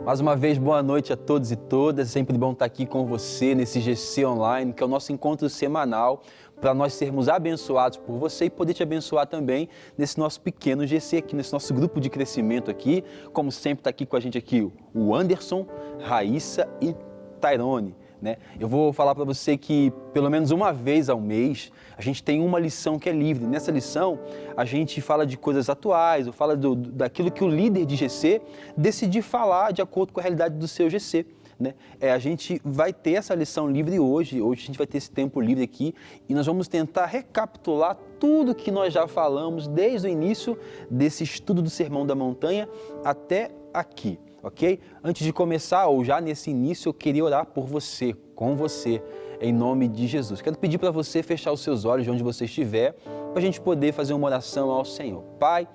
Mais uma vez, boa noite a todos e todas. É sempre bom estar aqui com você nesse GC Online, que é o nosso encontro semanal, para nós sermos abençoados por você e poder te abençoar também nesse nosso pequeno GC aqui, nesse nosso grupo de crescimento aqui. Como sempre, está aqui com a gente aqui o Anderson, Raíssa e Tairone. Eu vou falar para você que pelo menos uma vez ao mês a gente tem uma lição que é livre. Nessa lição a gente fala de coisas atuais, ou fala daquilo que o líder de GC decidir falar de acordo com a realidade do seu GC. A gente vai ter essa lição livre hoje a gente vai ter esse tempo livre aqui e nós vamos tentar recapitular tudo que nós já falamos desde o início desse estudo do Sermão da Montanha até aqui. Ok? Antes de começar, ou já nesse início, eu queria orar por você, com você, em nome de Jesus. Quero pedir para você fechar os seus olhos de onde você estiver, para a gente poder fazer uma oração ao Senhor. Pai,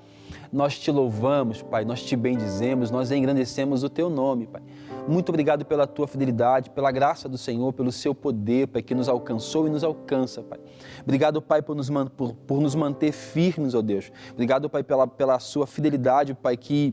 nós te louvamos, Pai, nós te bendizemos, nós engrandecemos o teu nome, Pai. Muito obrigado pela tua fidelidade, pela graça do Senhor, pelo seu poder, Pai, que nos alcançou e nos alcança, Pai. Obrigado, Pai, por nos manter firmes, ó Deus. Obrigado, Pai, pela sua fidelidade, Pai, que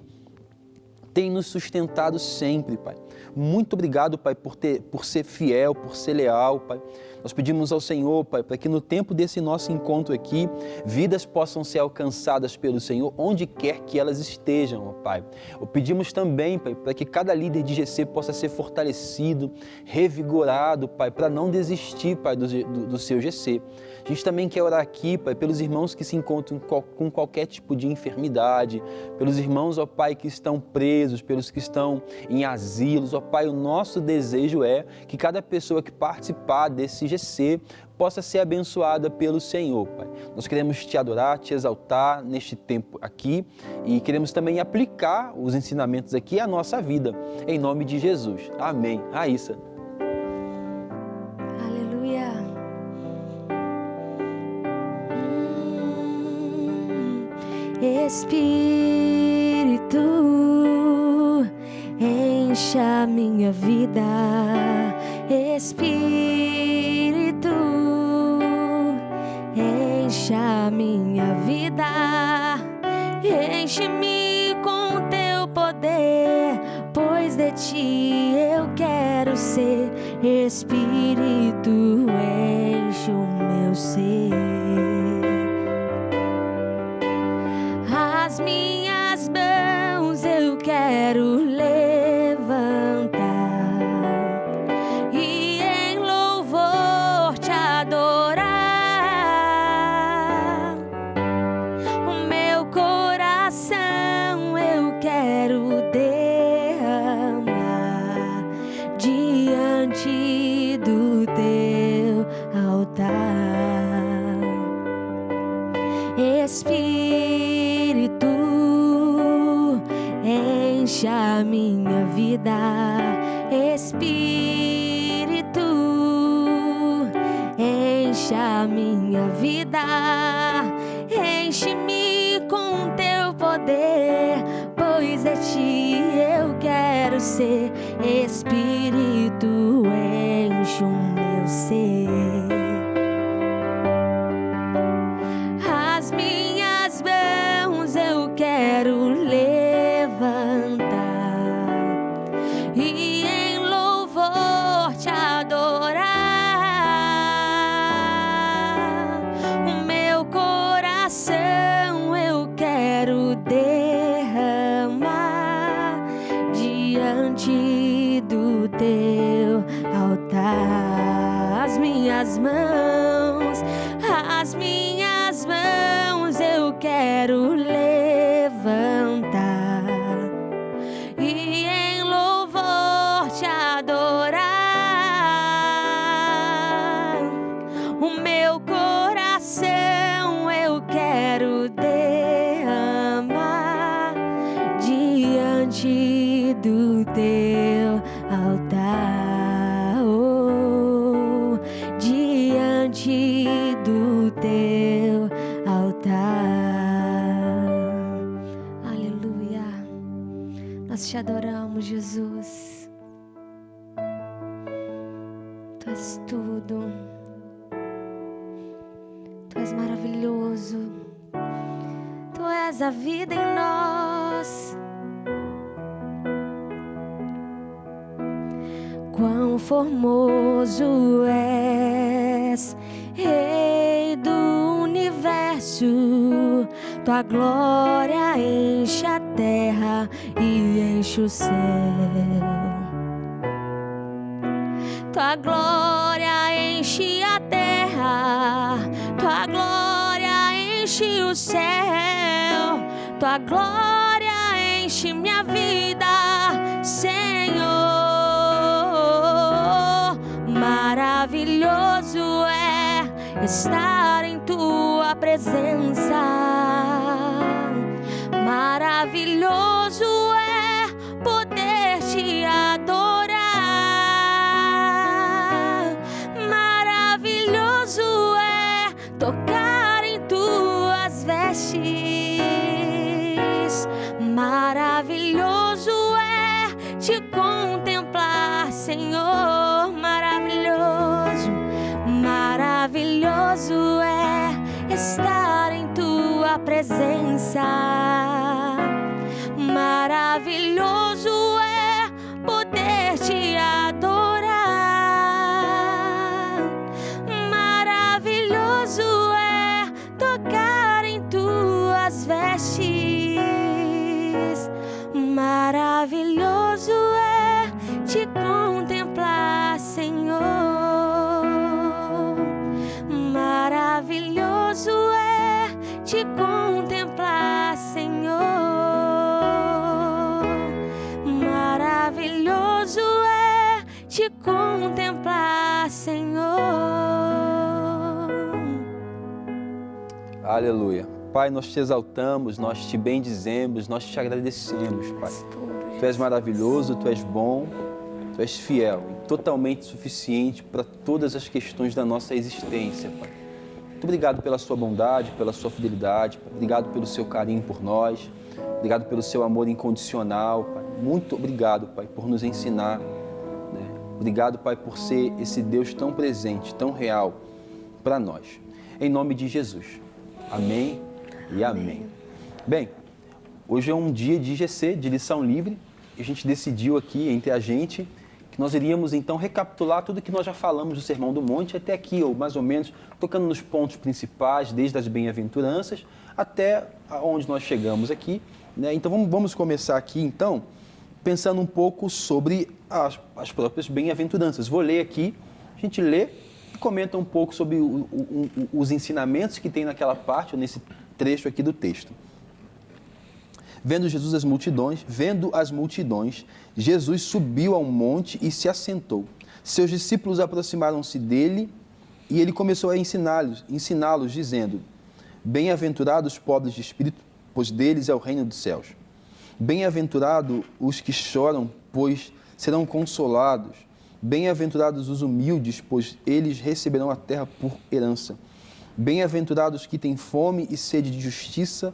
tem nos sustentado sempre, Pai. Muito obrigado, Pai, por ser fiel, por ser leal, Pai. Nós pedimos ao Senhor, Pai, para que no tempo desse nosso encontro aqui, vidas possam ser alcançadas pelo Senhor, onde quer que elas estejam, ó Pai. Pedimos também, Pai, para que cada líder de GC possa ser fortalecido, revigorado, Pai, para não desistir, Pai, do seu GC. A gente também quer orar aqui, Pai, pelos irmãos que se encontram com qualquer tipo de enfermidade, pelos irmãos, ó Pai, que estão presos, pelos que estão em asilos, ó Pai, o nosso desejo é que cada pessoa que participar desse GC possa ser abençoada pelo Senhor, Pai. Nós queremos te adorar, te exaltar neste tempo aqui e queremos também aplicar os ensinamentos aqui à nossa vida, em nome de Jesus. Amém. Raíssa. Espírito, enche a minha vida. Espírito, enche a minha vida. Enche-me com teu poder, pois de ti eu quero ser. Espírito, enche o meu ser. As minhas mãos eu quero levantar e em louvor te adorar. O meu coração eu quero derramar diante do teu altar. Espírito, enche a minha vida. Espírito, enche a minha vida. Enche-me com teu poder, pois de ti eu quero ser. Espírito, enche o meu ser. As minhas mãos eu quero levantar e em louvor te adorar. O meu coração eu quero derramar diante do teu altar. As minhas mãos eu quero levantar e em louvor te adorar. O meu coração eu quero derramar diante do teu altar. Oh, diante do teu altar. Aleluia. Nós te adoramos, Jesus. Tu és tudo. Tu és maravilhoso. Tu és a vida em nós. quão formoso és, Rei do universo. Tua glória enche a terra e enche o céu. Tua glória enche a terra, tua glória enche o céu, tua glória enche minha vida, Senhor. Maravilhoso é estar em tua presença, maravilhoso é poder te adorar. Tocar em tuas vestes, maravilhoso é te contemplar, Senhor. Maravilhoso, maravilhoso é estar em tua presença, maravilhoso é poder te adorar. Tocar em tuas vestes, maravilhoso é te contemplar, Senhor. Maravilhoso é te contemplar, Senhor. Maravilhoso é te contemplar, Senhor. Aleluia. Pai, nós te exaltamos, nós te bendizemos, nós te agradecemos, Pai. Tu és maravilhoso, Tu és bom, Tu és fiel e totalmente suficiente para todas as questões da nossa existência, Pai. Muito obrigado pela sua bondade, pela sua fidelidade, Pai. Obrigado pelo seu carinho por nós, obrigado pelo seu amor incondicional, Pai. Muito obrigado, Pai, por nos ensinar, né? Obrigado, Pai, por ser esse Deus tão presente, tão real para nós. Em nome de Jesus. Amém e amém. Bem, hoje é um dia de IGC, de lição livre, e a gente decidiu aqui entre a gente que nós iríamos então recapitular tudo que nós já falamos do Sermão do Monte até aqui, ou mais ou menos tocando nos pontos principais, desde as bem-aventuranças até onde nós chegamos aqui, né? Então vamos começar aqui então pensando um pouco sobre as próprias bem-aventuranças. Vou ler aqui, a gente lê e comenta um pouco sobre os ensinamentos que tem naquela parte, ou nesse trecho aqui do texto. Vendo as multidões, Jesus subiu ao monte e se assentou. Seus discípulos aproximaram-se dele e ele começou a ensiná-los, dizendo: Bem-aventurados os pobres de espírito, pois deles é o reino dos céus. Bem-aventurados os que choram, pois serão consolados. Bem-aventurados os humildes, pois eles receberão a terra por herança. Bem-aventurados os que têm fome e sede de justiça,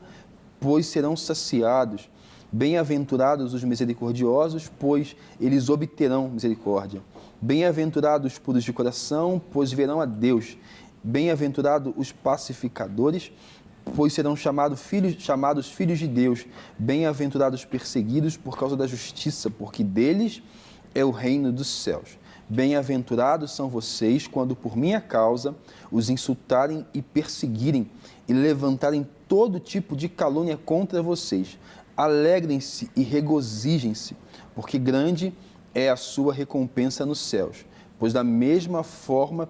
pois serão saciados. Bem-aventurados os misericordiosos, pois eles obterão misericórdia. Bem-aventurados os puros de coração, pois verão a Deus. Bem-aventurados os pacificadores, pois serão chamados filhos de Deus. Bem-aventurados os perseguidos por causa da justiça, porque deles é o reino dos céus. Bem-aventurados são vocês quando por minha causa os insultarem e perseguirem e levantarem todo tipo de calúnia contra vocês. Alegrem-se e regozijem-se, porque grande é a sua recompensa nos céus, pois da mesma forma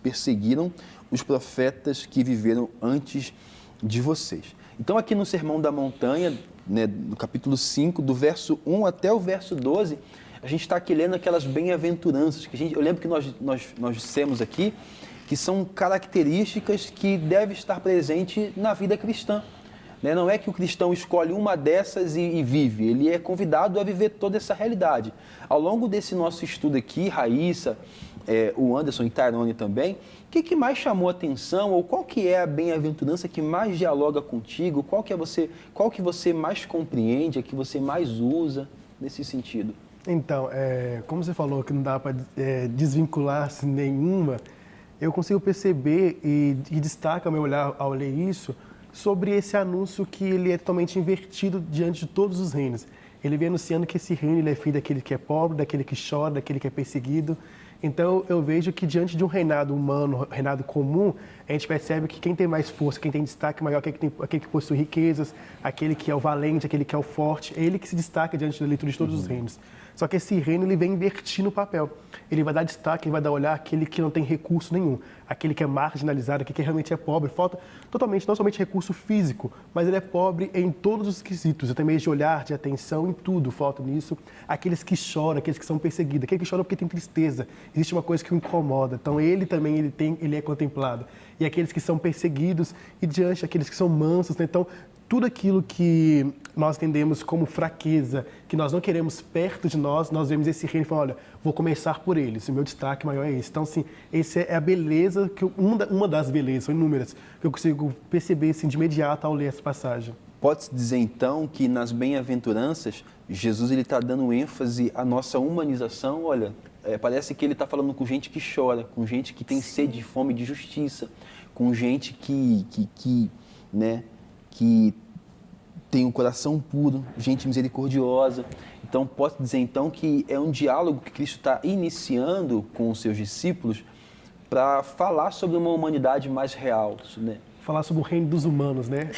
perseguiram os profetas que viveram antes de vocês. Então aqui no Sermão da Montanha, né, no capítulo 5, do verso 1 até o verso 12, a gente está aqui lendo aquelas bem-aventuranças, eu lembro que nós dissemos aqui, que são características que devem estar presentes na vida cristã. Né? Não é que o cristão escolhe uma dessas e vive, ele é convidado a viver toda essa realidade. Ao longo desse nosso estudo aqui, Raíssa, o Anderson e Tairone também, o que mais chamou a atenção, ou qual que é a bem-aventurança que mais dialoga contigo, qual que você mais compreende, a que você mais usa nesse sentido? Então, como você falou que não dá para desvincular-se nenhuma, eu consigo perceber e destaca meu olhar ao ler isso sobre esse anúncio que ele é totalmente invertido diante de todos os reinos. ele vem anunciando que esse reino ele é filho daquele que é pobre, daquele que chora, daquele que é perseguido. Então, eu vejo que diante de um reinado humano, reinado comum, a gente percebe que quem tem mais força, quem tem destaque maior, aquele que possui riquezas, aquele que é o valente, aquele que é o forte, é ele que se destaca diante da leitura de todos os reinos. Só que esse reino ele vem invertindo o papel. Ele vai dar destaque, ele vai dar olhar àquele que não tem recurso nenhum, aquele que é marginalizado, aquele que realmente é pobre. Falta totalmente, não somente recurso físico, mas ele é pobre em todos os quesitos, até mesmo de olhar, de atenção, em tudo falta nisso. Aqueles que choram, aqueles que são perseguidos, aquele que chora porque tem tristeza. Existe uma coisa que o incomoda. Então ele também ele é contemplado. E aqueles que são perseguidos e diante daqueles que são mansos, né? Então tudo aquilo que nós entendemos como fraqueza, que nós não queremos perto de nós, nós vemos esse reino e falamos, olha, vou começar por eles, o meu destaque maior é esse. Então, assim, essa é a beleza, uma das belezas, são inúmeras, que eu consigo perceber assim, de imediato ao ler essa passagem. Pode-se dizer, então, que nas bem-aventuranças, Jesus está dando ênfase à nossa humanização. Olha, parece que ele está falando com gente que chora, com gente que tem sede e fome de justiça, com gente que tem um coração puro, gente misericordiosa. Então, posso dizer então que é um diálogo que Cristo está iniciando com os seus discípulos para falar sobre uma humanidade mais real, né? Falar sobre o reino dos humanos, né?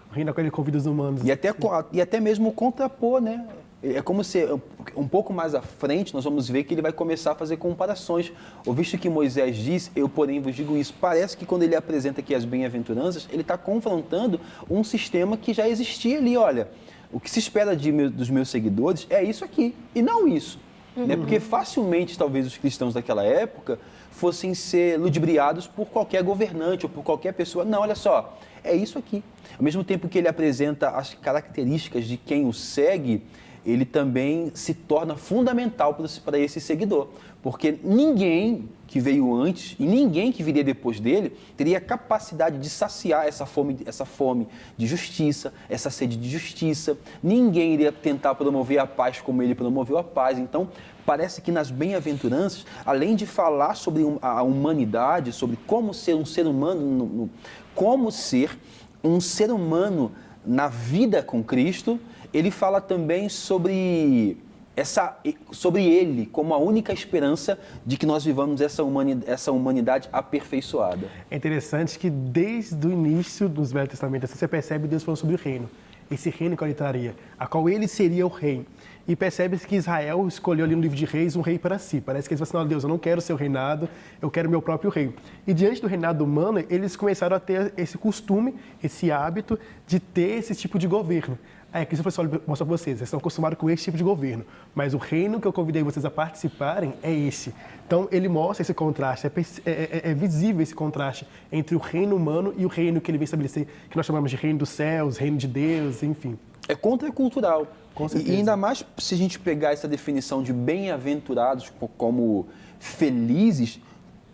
O reino a qual ele convida os humanos. E até mesmo contrapor, né? É como se, um pouco mais à frente, nós vamos ver que ele vai começar a fazer comparações. Visto que Moisés diz, eu porém vos digo isso, parece que quando ele apresenta aqui as bem-aventuranças, ele está confrontando um sistema que já existia ali. Olha, o que se espera dos meus seguidores é isso aqui, e não isso. Né? Porque facilmente, talvez, os cristãos daquela época fossem ser ludibriados por qualquer governante ou por qualquer pessoa. Não, olha só, é isso aqui. Ao mesmo tempo que ele apresenta as características de quem o segue, ele também se torna fundamental para esse seguidor. Porque ninguém que veio antes e ninguém que viria depois dele teria capacidade de saciar essa fome de justiça, essa sede de justiça. Ninguém iria tentar promover a paz como ele promoveu a paz. Então, parece que nas bem-aventuranças, além de falar sobre a humanidade, sobre como ser um ser humano, como ser um ser humano na vida com Cristo, ele fala também sobre ele como a única esperança de que nós vivamos essa humanidade aperfeiçoada. É interessante que desde o início dos Velho Testamento, assim, você percebe Deus falando sobre o reino. Esse reino que ele traria, a qual ele seria o rei. E percebe-se que Israel escolheu ali no livro de Reis um rei para si. Parece que eles falaram assim, Deus, eu não quero seu reinado, eu quero meu próprio rei. E diante do reinado humano, eles começaram a ter esse costume, esse hábito de ter esse tipo de governo. Aí Cristo falou assim, mostrar para vocês estão acostumados com esse tipo de governo, mas o reino que eu convidei vocês a participarem é esse. Então, ele mostra esse contraste, é visível esse contraste entre o reino humano e o reino que ele vem estabelecer, que nós chamamos de reino dos céus, reino de Deus, enfim. É contracultural. Com certeza. E ainda mais se a gente pegar essa definição de bem-aventurados como felizes,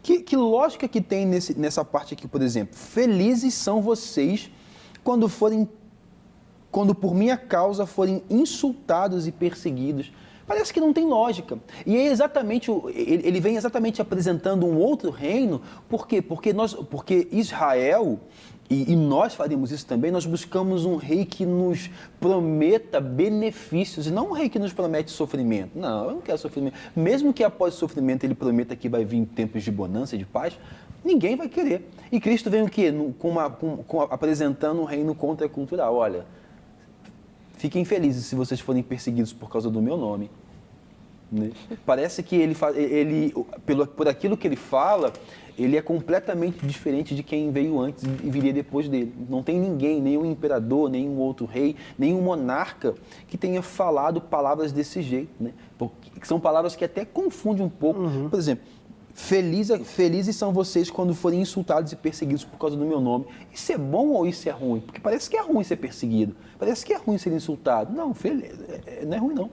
que lógica que tem nessa parte aqui, por exemplo? Felizes são vocês quando por minha causa forem insultados e perseguidos. Parece que não tem lógica. E é ele vem exatamente apresentando um outro reino. Por quê? Porque Israel, e nós faremos isso também, nós buscamos um rei que nos prometa benefícios, e não um rei que nos promete sofrimento. Não, eu não quero sofrimento. Mesmo que após o sofrimento ele prometa que vai vir tempos de bonança e de paz, ninguém vai querer. E Cristo vem o quê? Apresentando um reino contracultural. Olha, fiquem felizes se vocês forem perseguidos por causa do meu nome. Né? Parece que por aquilo que ele fala, ele é completamente diferente de quem veio antes e viria depois dele. Não tem ninguém, nenhum imperador, nenhum outro rei, nenhum monarca que tenha falado palavras desse jeito. Né? Porque são palavras que até confundem um pouco. Por exemplo, felizes são vocês quando forem insultados e perseguidos por causa do meu nome. Isso é bom ou isso é ruim? Porque parece que é ruim ser perseguido. Parece que é ruim ser insultado. Não, não é ruim não.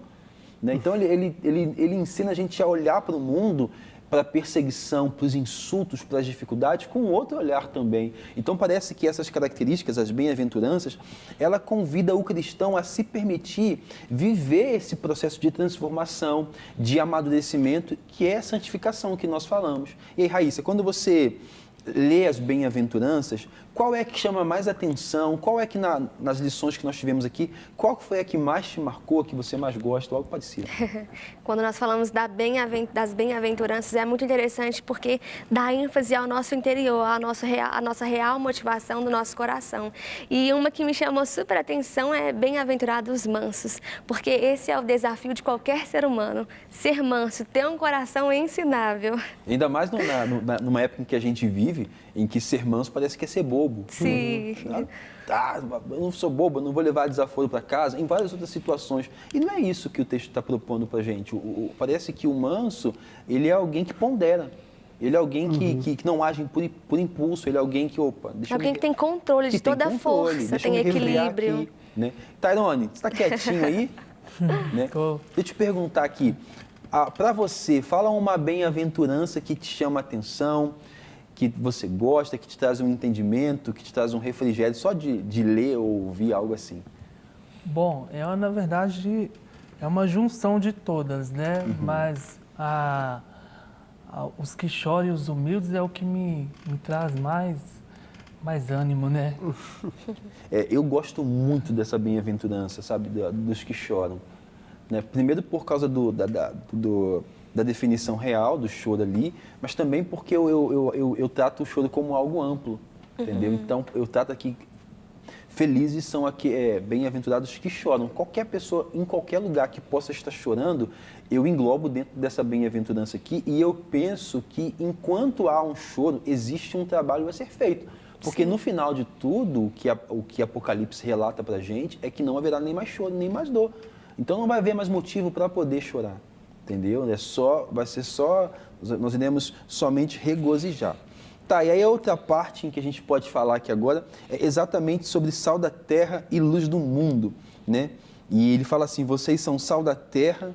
Né? Então ele ensina a gente a olhar para o mundo, para a perseguição, para os insultos, para as dificuldades, com outro olhar também. Então parece que essas características, as bem-aventuranças, ela convida o cristão a se permitir viver esse processo de transformação, de amadurecimento, que é a santificação que nós falamos. E aí, Raíssa, quando você lê as bem-aventuranças, qual é que chama mais atenção? Qual é que nas lições que nós tivemos aqui, qual foi a que mais te marcou, que você mais gosta, algo parecido? Quando nós falamos das bem-aventuranças, é muito interessante porque dá ênfase ao nosso interior, à nossa real motivação do nosso coração. E uma que me chamou super atenção é bem-aventurados mansos, porque esse é o desafio de qualquer ser humano, ser manso, ter um coração ensinável. Ainda mais numa época em que a gente vive, em que ser manso parece que é ser bobo. Sim. Eu não sou bobo, eu não vou levar desaforo para casa, em várias outras situações. E não é isso que o texto está propondo para a gente. Parece que o manso, ele é alguém que pondera. Ele é alguém que não age por impulso, ele é alguém que, alguém que tem controle de toda a força, tem equilíbrio. Aqui, né? Tairone, você está quietinho aí? Né? Deixa eu te perguntar aqui, para você, fala uma bem-aventurança que te chama a atenção, que você gosta, que te traz um entendimento, que te traz um refrigério, só de ler ou ouvir algo assim. Bom, na verdade, é uma junção de todas, né? Mas os que choram e os humildes é o que me traz mais ânimo, né? Eu gosto muito dessa bem-aventurança, sabe, dos que choram. Né? Primeiro por causa da definição real do choro ali, mas também porque eu trato o choro como algo amplo, entendeu? Então, eu trato aqui, felizes são bem-aventurados que choram. Qualquer pessoa, em qualquer lugar que possa estar chorando, eu englobo dentro dessa bem-aventurança aqui e eu penso que enquanto há um choro, existe um trabalho a ser feito. Porque no final de tudo, o que Apocalipse relata pra gente é que não haverá nem mais choro, nem mais dor. Então não vai haver mais motivo para poder chorar, entendeu? Nós iremos somente regozijar. Tá, e aí a outra parte em que a gente pode falar aqui agora é exatamente sobre sal da terra e luz do mundo, né? E ele fala assim, vocês são sal da terra,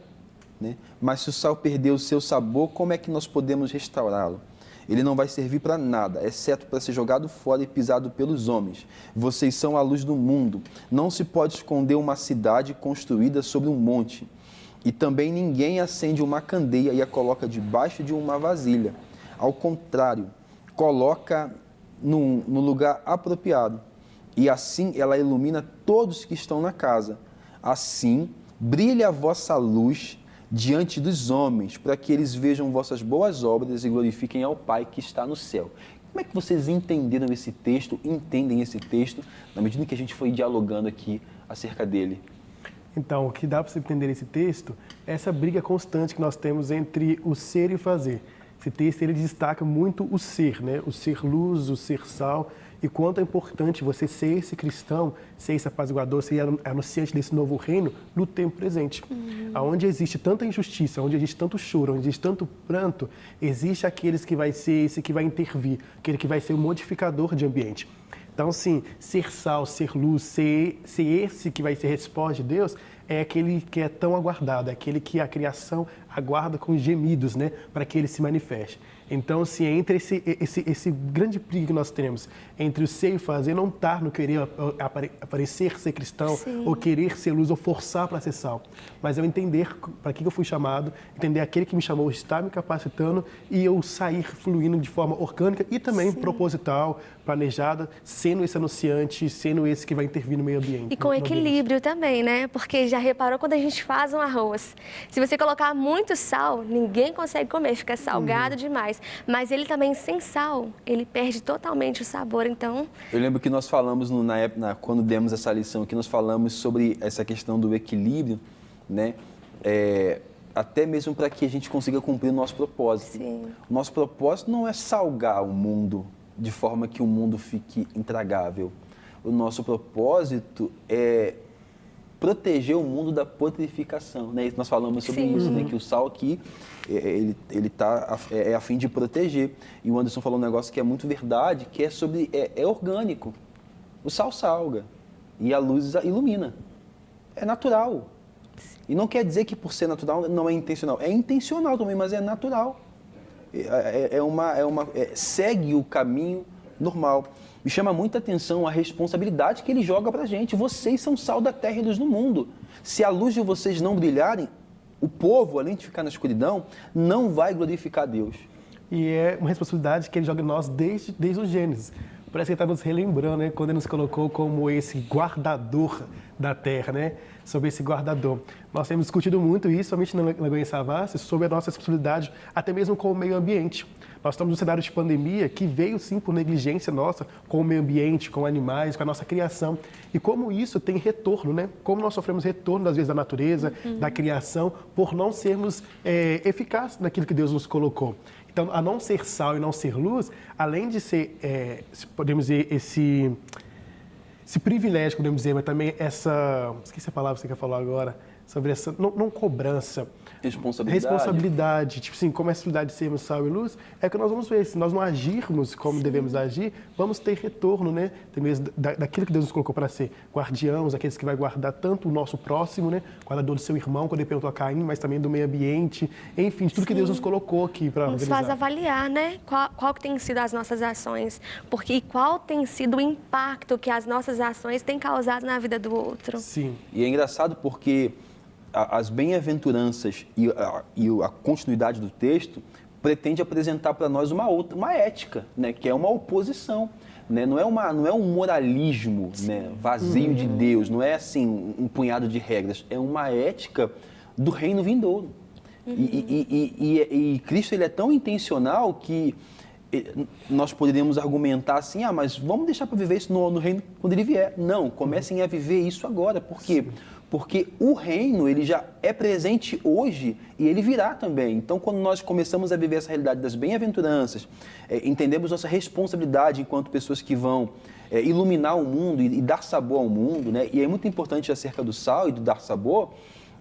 né? Mas se o sal perder o seu sabor, como é que nós podemos restaurá-lo? Ele não vai servir para nada, exceto para ser jogado fora e pisado pelos homens. Vocês são a luz do mundo. Não se pode esconder uma cidade construída sobre um monte. E também ninguém acende uma candeia e a coloca debaixo de uma vasilha. Ao contrário, coloca no lugar apropriado. E assim ela ilumina todos que estão na casa. Assim, brilhe a vossa luz diante dos homens, para que eles vejam vossas boas obras e glorifiquem ao Pai que está no céu. Como é que vocês entendem esse texto, na medida em que a gente foi dialogando aqui acerca dele? Então, o que dá para você entender esse texto é essa briga constante que nós temos entre o ser e o fazer. Esse texto ele destaca muito o ser, né? O ser luz, o ser sal, e quanto é importante você ser esse cristão, ser esse apaziguador, ser anunciante desse novo reino no tempo presente. Onde existe tanta injustiça, onde existe tanto choro, onde existe tanto pranto, existe aqueles que vai ser esse que vai intervir, aquele que vai ser o modificador de ambiente. Então, sim, ser sal, ser luz, ser esse que vai ser resposta de Deus, é aquele que é tão aguardado, é aquele que a criação aguarda com gemidos, né, para que ele se manifeste. Então, assim, entre esse grande briga que nós temos entre o ser e o fazer, não está no querer aparecer ser cristão, sim, ou querer ser luz, ou forçar para ser sal. Mas eu entender para que eu fui chamado, entender aquele que me chamou está me capacitando e eu sair fluindo de forma orgânica e também, sim, proposital, planejada, sendo esse anunciante, sendo esse que vai intervir no meio ambiente. E com equilíbrio também, né? Porque já reparou quando a gente faz um arroz, se você colocar muito sal, ninguém consegue comer, fica salgado demais. Mas ele também, sem sal, ele perde totalmente o sabor, então... Eu lembro que nós falamos, quando demos essa lição aqui, nós falamos sobre essa questão do equilíbrio, né? Até mesmo para que a gente consiga cumprir o nosso propósito. Sim. O nosso propósito não é salgar o mundo de forma que o mundo fique intragável. O nosso propósito é proteger o mundo da putrificação, né? Nós falamos sobre isso, né? Que o sal aqui, ele é a fim de proteger. E o Anderson falou um negócio que é muito verdade, que é sobre, é orgânico. O sal salga e a luz ilumina. É natural. E não quer dizer que por ser natural não é intencional. É intencional também, mas é natural. Segue o caminho normal. Me chama muita atenção a responsabilidade que ele joga pra gente. Vocês são sal da terra e luz no mundo. Se a luz de vocês não brilharem, o povo, além de ficar na escuridão, não vai glorificar Deus. E é uma responsabilidade que ele joga em nós desde o Gênesis. Parece que ele está nos relembrando, né? Quando ele nos colocou como esse guardador da terra, né? Sobre esse guardador. Nós temos discutido muito isso, somente na Lagoinha Savassi, sobre a nossa responsabilidade, até mesmo com o meio ambiente. Nós estamos num cenário de pandemia que veio, sim, por negligência nossa com o meio ambiente, com animais, com a nossa criação. E como isso tem retorno, né? Como nós sofremos retorno, às vezes, da natureza, da criação, por não sermos eficazes naquilo que Deus nos colocou. Então, a não ser sal e não ser luz, além de ser, podemos dizer, esse privilégio, podemos dizer, mas também essa... Esqueci a palavra que você quer falar agora. Sobre essa, não cobrança. Responsabilidade. Tipo assim, como a responsabilidade de sermos sal e luz, é que nós vamos ver. Se nós não agirmos como devemos agir, vamos ter retorno, né? Mesmo daquilo que Deus nos colocou para ser guardiãos, aqueles que vai guardar tanto o nosso próximo, né? Guardador do seu irmão, quando ele perguntou a Caim, mas também do meio ambiente. Enfim, de tudo que Deus nos colocou aqui para organizar. Nos faz avaliar, né? Qual que tem sido as nossas ações. E qual tem sido o impacto que as nossas ações têm causado na vida do outro. Sim. E é engraçado porque as bem-aventuranças e a continuidade do texto pretende apresentar para nós uma ética, né, que é uma oposição, né, não é um moralismo, né, vazio de Deus, não é assim um punhado de regras, é uma ética do reino vindouro. E Cristo ele é tão intencional que nós poderíamos argumentar assim, mas vamos deixar para viver isso no reino quando ele vier. Não, comecem a viver isso agora. Por quê? Porque o reino, ele já é presente hoje e ele virá também. Então, quando nós começamos a viver essa realidade das bem-aventuranças, entendemos nossa responsabilidade enquanto pessoas que vão iluminar o mundo e dar sabor ao mundo, né? E é muito importante acerca do sal e do dar sabor,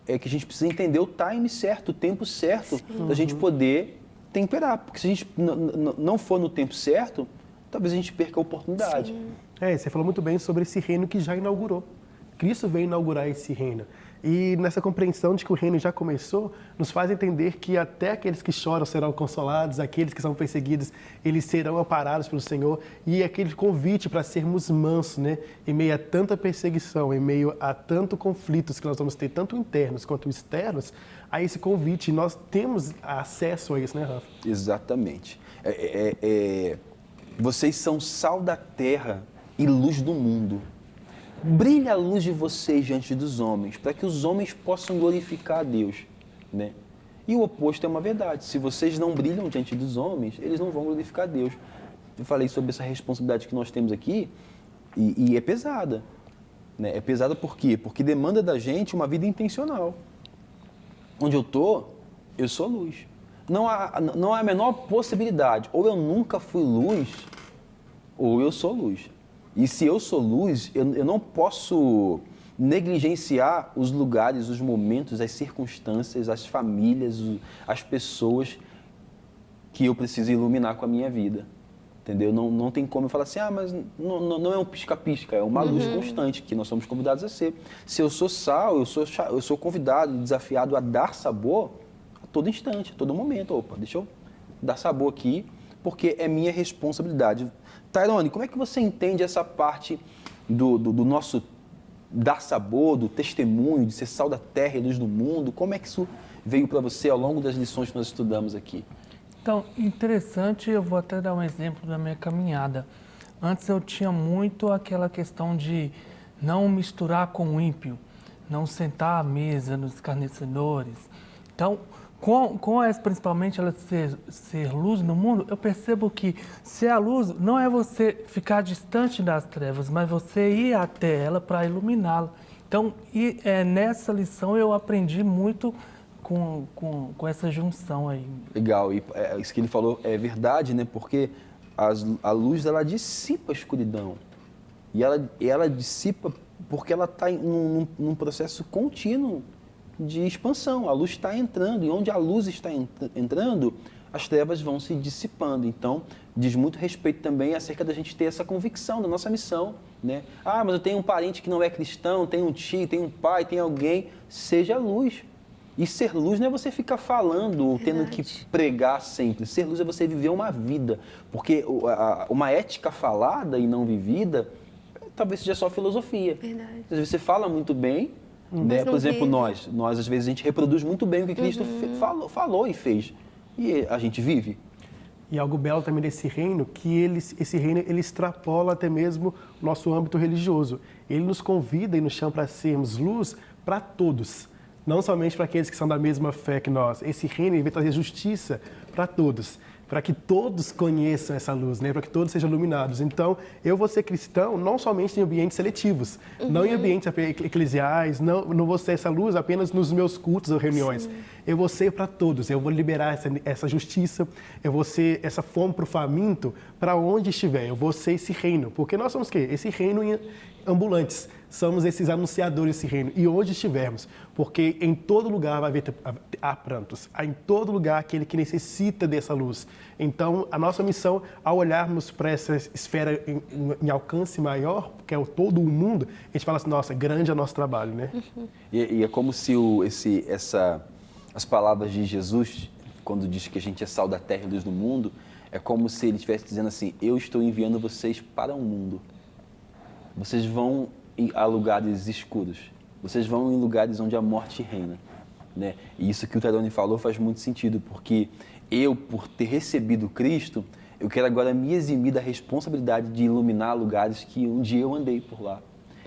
que a gente precisa entender o time certo, o tempo certo, da gente poder temperar. Porque se a gente não for no tempo certo, talvez a gente perca a oportunidade. Você falou muito bem sobre esse reino que já inaugurou. Cristo veio inaugurar esse reino. E nessa compreensão de que o reino já começou, nos faz entender que até aqueles que choram serão consolados, aqueles que são perseguidos, eles serão amparados pelo Senhor. E aquele convite para sermos mansos, né? Em meio a tanta perseguição, em meio a tanto conflitos que nós vamos ter, tanto internos quanto externos, a esse convite, nós temos acesso a isso, né, Rafa? Exatamente. Vocês são sal da terra e luz do mundo. Brilha a luz de vocês diante dos homens, para que os homens possam glorificar a Deus, né? E o oposto é uma verdade. Se vocês não brilham diante dos homens, eles não vão glorificar a Deus. Eu falei sobre essa responsabilidade que nós temos aqui e é pesada, né? É pesada por quê? Porque demanda da gente uma vida intencional. Onde eu estou, eu sou luz. Não há a menor possibilidade. Ou eu nunca fui luz, ou eu sou luz. E se eu sou luz, eu não posso negligenciar os lugares, os momentos, as circunstâncias, as famílias, as pessoas que eu preciso iluminar com a minha vida. Entendeu? Não tem como eu falar assim, mas não é um pisca-pisca, é uma luz constante que nós somos convidados a ser. Se eu sou sal, eu sou convidado, desafiado a dar sabor a todo instante, a todo momento. Opa, deixa eu dar sabor aqui, porque é minha responsabilidade. Tairone, como é que você entende essa parte do nosso dar sabor, do testemunho, de ser sal da terra e luz do mundo? Como é que isso veio para você ao longo das lições que nós estudamos aqui? Então, interessante, eu vou até dar um exemplo da minha caminhada. Antes eu tinha muito aquela questão de não misturar com o ímpio, não sentar à mesa nos escarnecedores. Então, com essa, principalmente, ela ser luz no mundo, eu percebo que ser a luz não é você ficar distante das trevas, mas você ir até ela para iluminá-la. Então, nessa lição eu aprendi muito com essa junção aí. Legal, e isso que ele falou é verdade, né? Porque a luz, ela dissipa a escuridão. E ela dissipa porque ela está num processo contínuo de expansão. A luz está entrando, e onde a luz está entrando, as trevas vão se dissipando. Então, diz muito respeito também acerca da gente ter essa convicção da nossa missão, né? Mas eu tenho um parente que não é cristão, tenho um tio, tenho um pai, tenho alguém. Seja luz. E ser luz não é você ficar falando, tendo que pregar sempre. Ser luz é você viver uma vida. Porque uma ética falada e não vivida, talvez seja só filosofia. Verdade. Às vezes você fala muito bem, né? Por exemplo, nós às vezes a gente reproduz muito bem o que Cristo falou e fez. E a gente vive. E algo belo também desse reino, que esse reino ele extrapola até mesmo o nosso âmbito religioso. Ele nos convida e nos chama para sermos luz para todos, não somente para aqueles que são da mesma fé que nós. Esse reino ele vai trazer justiça para todos, para que todos conheçam essa luz, né? Para que todos sejam iluminados. Então, eu vou ser cristão não somente em ambientes seletivos, não em ambientes eclesiais, não vou ser essa luz apenas nos meus cultos ou reuniões. Sim. Eu vou ser para todos, eu vou liberar essa justiça, eu vou ser essa fome para o faminto para onde estiver, eu vou ser esse reino. Porque nós somos o quê? Esse reino ambulantes. Somos esses anunciadores desse reino. E onde estivermos, porque em todo lugar vai haver há prantos. Há em todo lugar aquele que necessita dessa luz. Então, a nossa missão, ao olharmos para essa esfera em alcance maior, que é todo o mundo, a gente fala assim, nossa, grande é o nosso trabalho, né? E é como se as palavras de Jesus, quando diz que a gente é sal da terra e luz do mundo, é como se ele estivesse dizendo assim, eu estou enviando vocês para o mundo. Vocês vão a lugares escuros. Vocês vão em lugares onde a morte reina, né? E isso que o Tarone falou faz muito sentido, porque eu, por ter recebido Cristo, eu quero agora me eximir da responsabilidade de iluminar lugares que um dia eu andei por lá.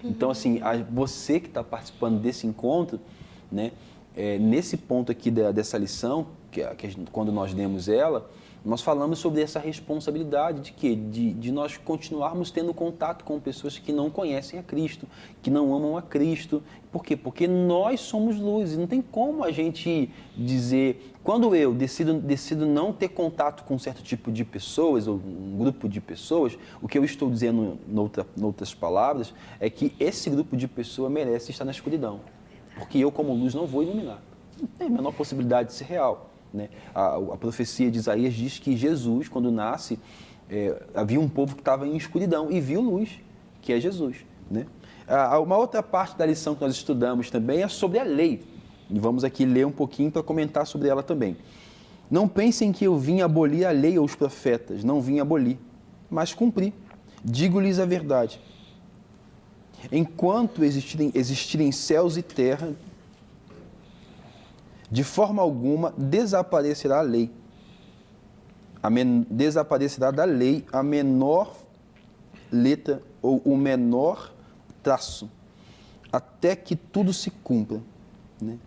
Então, assim, você que está participando desse encontro, né, nesse ponto aqui dessa lição, quando nós demos ela, nós falamos sobre essa responsabilidade de quê? De nós continuarmos tendo contato com pessoas que não conhecem a Cristo, que não amam a Cristo. Por quê? Porque nós somos luz e não tem como a gente dizer... Quando eu decido não ter contato com um certo tipo de pessoas ou um grupo de pessoas, o que eu estou dizendo, em outras palavras, é que esse grupo de pessoas merece estar na escuridão. Porque eu, como luz, não vou iluminar. Não tem a menor possibilidade de ser real. Né? A profecia de Isaías diz que Jesus, quando nasce, havia um povo que estava em escuridão e viu luz, que é Jesus. Né? Uma outra parte da lição que nós estudamos também é sobre a lei. E vamos aqui ler um pouquinho para comentar sobre ela também. Não pensem que eu vim abolir a lei ou os profetas, não vim abolir, mas cumprir. Digo-lhes a verdade. Enquanto existirem céus e terra, de forma alguma desaparecerá a lei. Desaparecerá da lei a menor letra ou o menor traço, até que tudo se cumpra. Né?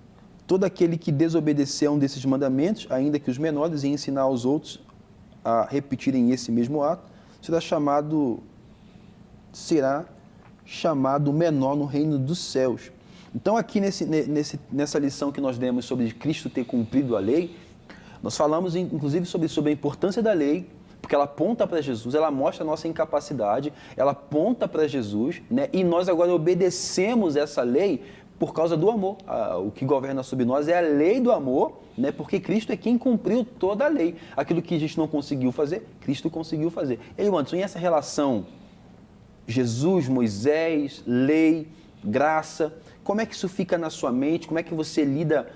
Todo aquele que desobedecer a um desses mandamentos, ainda que os menores, e ensinar aos outros a repetirem esse mesmo ato, será chamado menor no reino dos céus. Então, aqui nessa lição que nós demos sobre Cristo ter cumprido a lei, nós falamos, inclusive, sobre a importância da lei, porque ela aponta para Jesus, ela mostra a nossa incapacidade, ela aponta para Jesus, né? E nós agora obedecemos essa lei por causa do amor. O que governa sobre nós é a lei do amor, né? Porque Cristo é quem cumpriu toda a lei. Aquilo que a gente não conseguiu fazer, Cristo conseguiu fazer. E aí, Anderson, e essa relação Jesus, Moisés, lei, graça, como é que isso fica na sua mente? Como é que você lida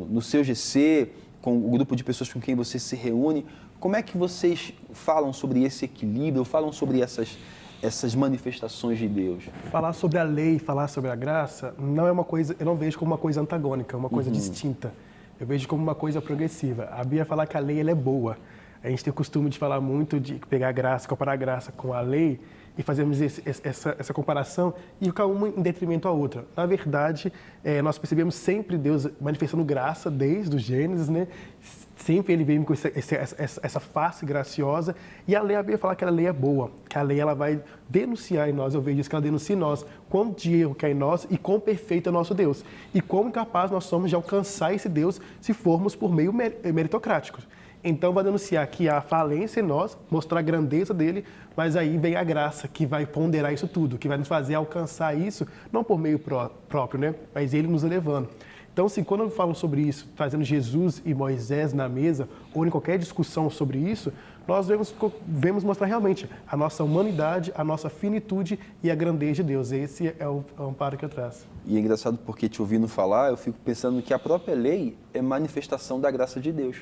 no seu GC, com o grupo de pessoas com quem você se reúne? Como é que vocês falam sobre esse equilíbrio, falam sobre essas manifestações de Deus? Falar sobre a lei, falar sobre a graça, não é uma coisa, eu não vejo como uma coisa antagônica, uma coisa distinta. Eu vejo como uma coisa progressiva. A Bíblia fala que a lei ela é boa. A gente tem o costume de falar muito, de pegar a graça, comparar a graça com a lei, e fazemos essa comparação e ficar uma em detrimento à outra. Na verdade, nós percebemos sempre Deus manifestando graça desde o Gênesis, né? Sempre Ele vem com essa face graciosa. E a lei, a Bíblia fala que a lei é boa, que a lei ela vai denunciar em nós. Eu vejo isso, que ela denuncia em nós quão de erro que é em nós e quão perfeito é o nosso Deus. E quão incapaz nós somos de alcançar esse Deus se formos por meio meritocrático. Então, vai denunciar que há falência em nós, mostrar a grandeza dele, mas aí vem a graça que vai ponderar isso tudo, que vai nos fazer alcançar isso, não por meio próprio, né? Mas ele nos elevando. Então, assim, quando eu falo sobre isso, trazendo Jesus e Moisés na mesa, ou em qualquer discussão sobre isso, nós vemos mostrar realmente a nossa humanidade, a nossa finitude e a grandeza de Deus. Esse é o amparo que eu traço. E é engraçado porque, te ouvindo falar, eu fico pensando que a própria lei é manifestação da graça de Deus.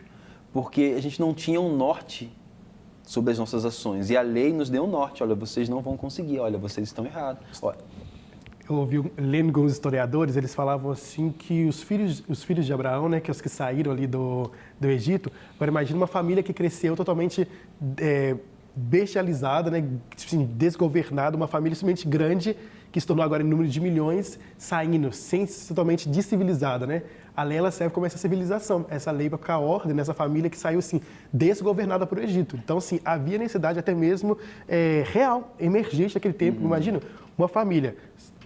Porque a gente não tinha um norte sobre as nossas ações. E a lei nos deu um norte. Olha, vocês não vão conseguir. Olha, vocês estão errados. Olha. eu ouvi, lendo com os historiadores, eles falavam assim que os filhos de Abraão, né, que os que saíram ali do Egito, agora imagina uma família que cresceu totalmente bestializada, né, assim, desgovernada, uma família simplesmente grande, que se tornou agora em número de milhões, saindo, sem ser totalmente descivilizada, né? A lei, ela serve como essa civilização, essa lei para ficar ordem nessa família que saiu, assim, desgovernada por Egito. Então, assim, havia necessidade até mesmo real, emergente naquele tempo. Imagina, uma família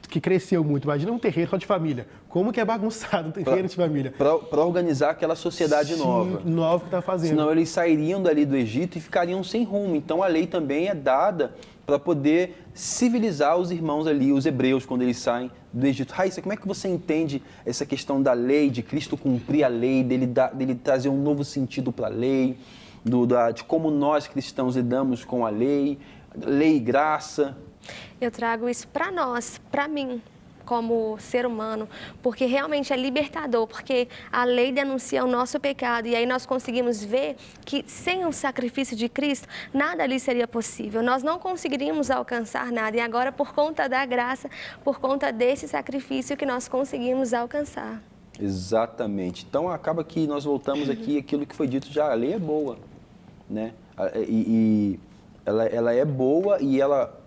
que cresceu muito, imagina um terreiro só de família. Como que é bagunçado um terreiro de família? Para organizar aquela sociedade nova. Nova que está fazendo. Senão eles sairiam dali do Egito e ficariam sem rumo. Então a lei também é dada para poder civilizar os irmãos ali, os hebreus, quando eles saem do Egito. Raíssa, como é que você entende essa questão da lei, de Cristo cumprir a lei, dele trazer um novo sentido para a lei, de como nós cristãos lidamos com a lei e graça? Eu trago isso para nós, para mim, como ser humano, porque realmente é libertador, porque a lei denuncia o nosso pecado e aí nós conseguimos ver que sem o sacrifício de Cristo, nada ali seria possível. Nós não conseguiríamos alcançar nada e agora, por conta da graça, por conta desse sacrifício que nós conseguimos alcançar. Exatamente. Então acaba que nós voltamos aqui àquilo que foi dito já, a lei é boa, né? E ela é boa e ela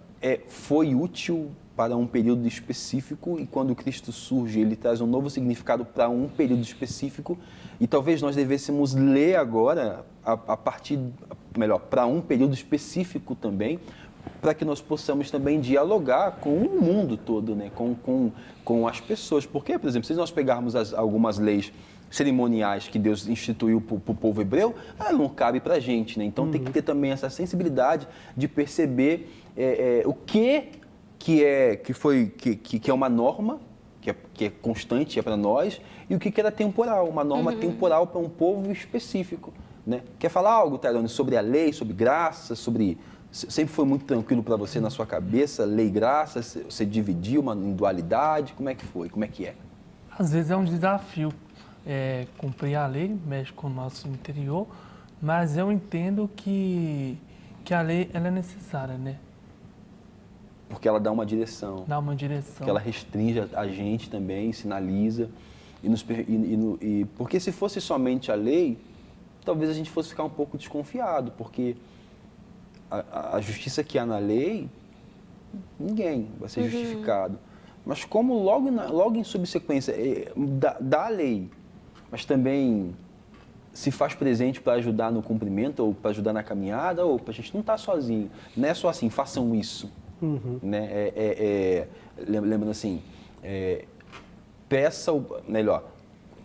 foi útil para um período específico, e quando Cristo surge, ele traz um novo significado para um período específico, e talvez nós devêssemos ler agora para um período específico também, para que nós possamos também dialogar com o mundo todo, né? com as pessoas. Porque, por exemplo, se nós pegarmos algumas leis cerimoniais que Deus instituiu para o povo hebreu, não cabe para a gente, né? Então tem que ter também essa sensibilidade de perceber o que é uma norma, que é constante, é para nós, e o que era temporal, uma norma temporal para um povo específico, né? Quer falar algo, Tairone, sobre a lei, sobre graça, sempre foi muito tranquilo para você na sua cabeça, lei e graça, você dividiu em dualidade, como é que foi, como é que é? Às vezes é um desafio cumprir a lei, mexe com o nosso interior, mas eu entendo que a lei ela é necessária, né? Porque ela dá uma direção. Dá uma direção. Porque ela restringe a gente também, sinaliza. Porque se fosse somente a lei, talvez a gente fosse ficar um pouco desconfiado, porque a justiça que há na lei, ninguém vai ser justificado. Mas como logo em subsequência da lei, mas também se faz presente para ajudar no cumprimento, ou para ajudar na caminhada, ou para a gente não estar sozinho. Não é só assim, façam isso. Né? Lembrando assim,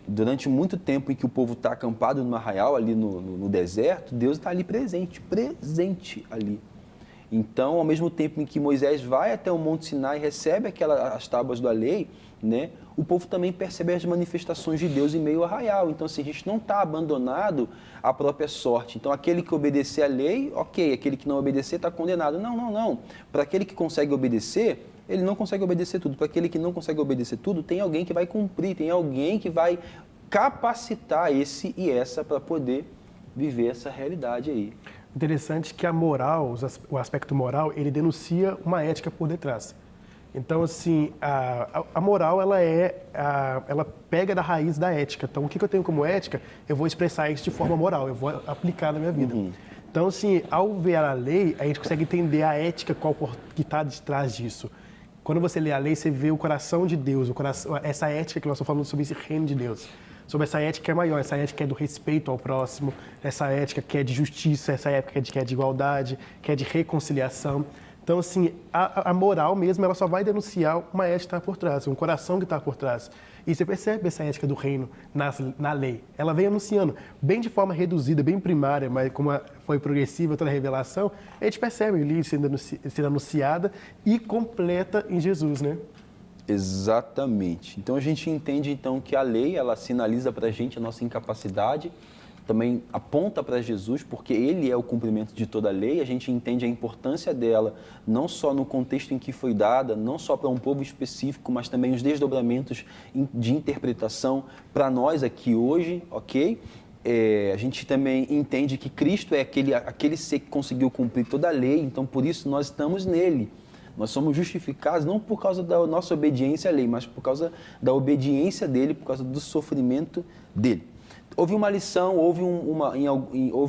durante muito tempo em que o povo está acampado no arraial, ali no deserto, Deus está ali presente ali. Então, ao mesmo tempo em que Moisés vai até o Monte Sinai e recebe as tábuas da lei, né, o povo também percebe as manifestações de Deus em meio ao arraial. Então, assim, a gente não está abandonado à própria sorte. Então, aquele que obedecer à lei, ok. Aquele que não obedecer está condenado. Não. Para aquele que consegue obedecer, ele não consegue obedecer tudo. Para aquele que não consegue obedecer tudo, tem alguém que vai cumprir, tem alguém que vai capacitar esse e essa para poder viver essa realidade aí. Interessante que a moral, o aspecto moral, ele denuncia uma ética por detrás. Então, assim, a moral, ela pega da raiz da ética. Então, o que eu tenho como ética, eu vou expressar isso de forma moral, eu vou aplicar na minha vida. Então, assim, ao ver a lei, a gente consegue entender a ética que está de trás disso. Quando você lê a lei, você vê o coração de Deus, essa ética que nós estamos falando sobre esse reino de Deus. Sobre essa ética que é maior, essa ética que é do respeito ao próximo, essa ética que é de justiça, essa ética que é de igualdade, que é de reconciliação. Então, assim, a moral mesmo, ela só vai denunciar uma ética que está por trás, um coração que está por trás. E você percebe essa ética do reino na lei. Ela vem anunciando, bem de forma reduzida, bem primária, mas como foi progressiva toda a revelação, a gente percebe ali sendo anunciada e completa em Jesus, né? Exatamente. Então, a gente entende que a lei, ela sinaliza para a gente a nossa incapacidade, também aponta para Jesus, porque ele é o cumprimento de toda a lei. A gente entende a importância dela, não só no contexto em que foi dada, não só para um povo específico, mas também os desdobramentos de interpretação para nós aqui hoje, ok? A gente também entende que Cristo é aquele ser que conseguiu cumprir toda a lei, então por isso nós estamos nele. Nós somos justificados não por causa da nossa obediência à lei, mas por causa da obediência dele, por causa do sofrimento dele. Houve uma lição, houve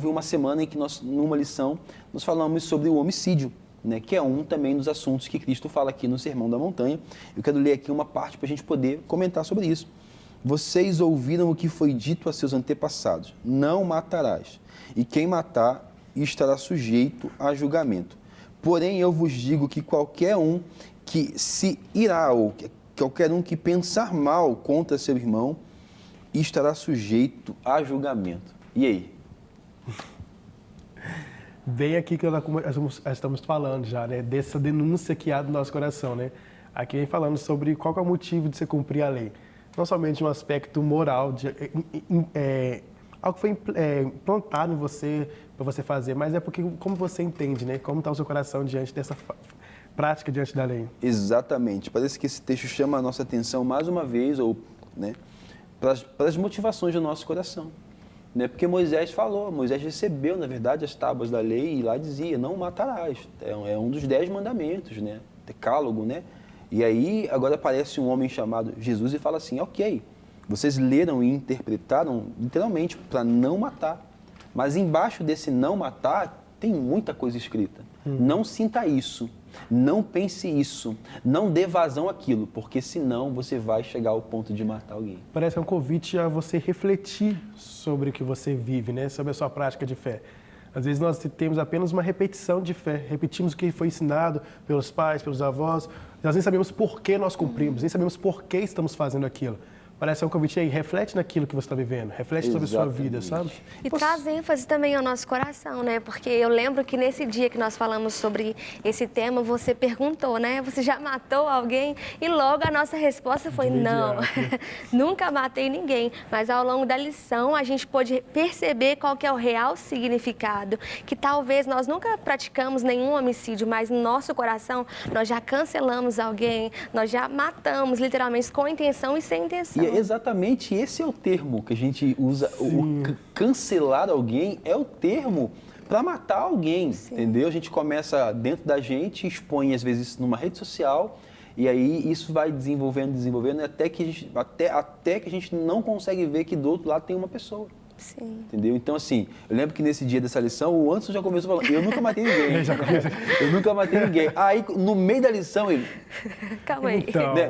uma semana em que numa lição, nós falamos sobre o homicídio, né, que é também dos assuntos que Cristo fala aqui no Sermão da Montanha. Eu quero ler aqui uma parte para a gente poder comentar sobre isso. Vocês ouviram o que foi dito a seus antepassados: não matarás, e quem matar estará sujeito a julgamento. Porém, eu vos digo que qualquer um que se irá, ou qualquer um que pensar mal contra seu irmão, estará sujeito a julgamento. E aí? Bem aqui que nós estamos falando já, né? Dessa denúncia que há do nosso coração, né? Aqui vem falando sobre qual é o motivo de você cumprir a lei. Não somente um aspecto moral, algo que foi implantado em você, para você fazer, mas é porque como você entende, né? Como está o seu coração diante dessa prática, diante da lei. Exatamente. Parece que esse texto chama a nossa atenção mais uma vez, né, para as motivações do nosso coração. Né? Porque Moisés recebeu, na verdade, as tábuas da lei e lá dizia: não matarás. É um dos 10 mandamentos, né? Decálogo, né? E aí agora aparece um homem chamado Jesus e fala assim: ok, vocês leram e interpretaram literalmente para não matar. Mas embaixo desse não matar tem muita coisa escrita. Não sinta isso, não pense isso, não dê vazão àquilo, porque senão você vai chegar ao ponto de matar alguém. Parece um convite a você refletir sobre o que você vive, né? Sobre a sua prática de fé. Às vezes nós temos apenas uma repetição de fé, repetimos o que foi ensinado pelos pais, pelos avós, nós nem sabemos por que nós cumprimos, nem sabemos por que estamos fazendo aquilo. Parece um convite aí, reflete naquilo que você está vivendo, reflete sobre a sua vida, sabe? E traz ênfase também ao nosso coração, né? Porque eu lembro que nesse dia que nós falamos sobre esse tema, você perguntou, né? Você já matou alguém? E logo a nossa resposta foi não, nunca matei ninguém. Mas ao longo da lição, a gente pôde perceber qual que é o real significado, que talvez nós nunca praticamos nenhum homicídio, mas no nosso coração nós já cancelamos alguém, nós já matamos, literalmente, com intenção e sem intenção. E exatamente esse é o termo que a gente usa, o cancelar alguém é o termo para matar alguém, entendeu? A gente começa dentro da gente, expõe às vezes numa rede social e aí isso vai desenvolvendo até que a gente não consegue ver que do outro lado tem uma pessoa. Sim. Entendeu? Então, assim, eu lembro que nesse dia dessa lição, o Anderson já começou falando: eu nunca matei ninguém. Eu nunca matei ninguém. Aí, no meio da lição, ele... Calma aí. Então, né?